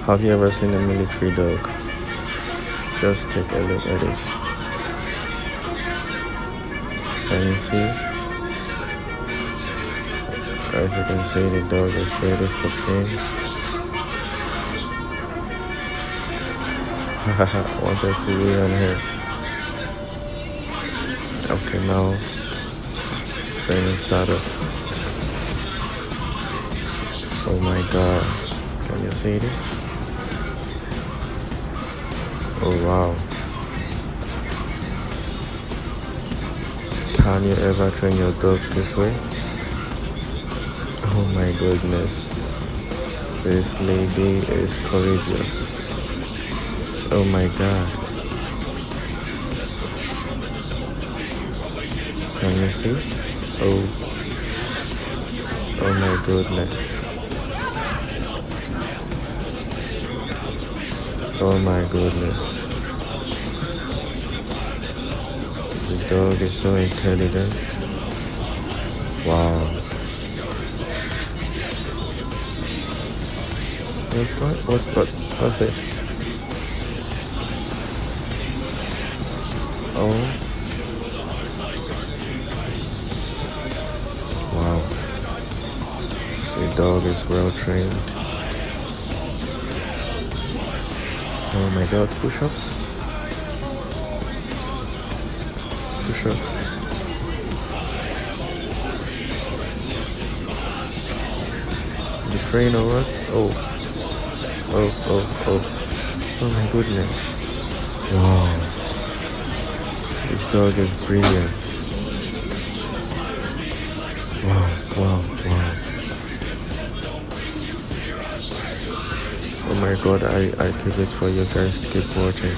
Have you ever seen a military dog? Just take a look at this. Can you see? As you can see, the dog is ready for training. Wanted to be on here. Okay, now training started. Oh my god. Can you see this? Oh wow. Can you ever train your dogs this way? Oh my goodness. This lady is courageous. Oh my god. Can you see? Oh. Oh my goodness. Oh my goodness. The dog is so intelligent. Wow. What's going? What's this? Oh. Wow. The dog is well trained. Oh my god, push-ups? Push-ups. The train or what? Oh. Oh my goodness. Wow. This dog is brilliant. Wow. Oh my god, I keep it for you guys to keep watching.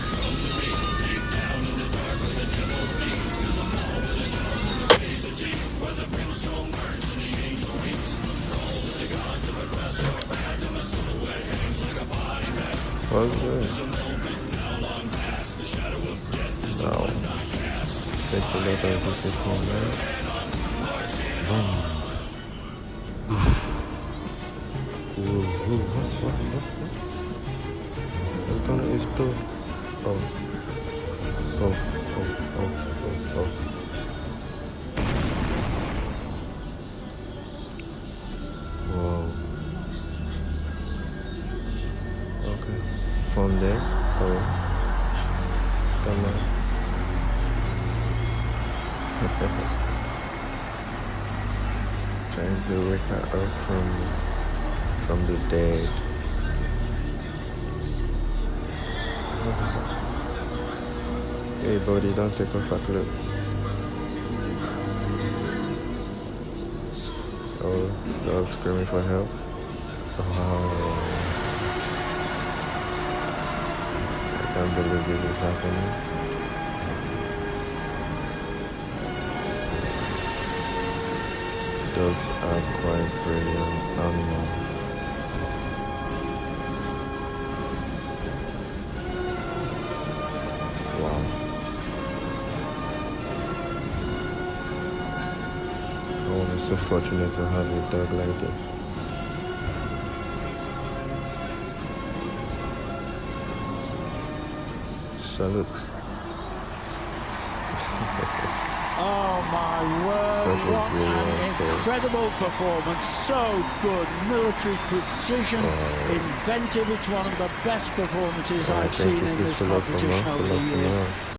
What's this? Wow. Takes a lot of discipline, man. What? It's gonna explode. Oh. Whoa. Okay. From there. Oh. Come on. Trying to wake her up from the dead. Hey buddy, don't take off her clothes. Oh, dog screaming for help. Oh, I can't believe this is happening. Dogs are quite brilliant animals. Wow. Oh, I'm so fortunate to have a dog like this. Salute. Oh my word, Such a what brilliant an incredible performance. So good, military precision, inventive. It's one of the best performances I've seen in this competition over the years.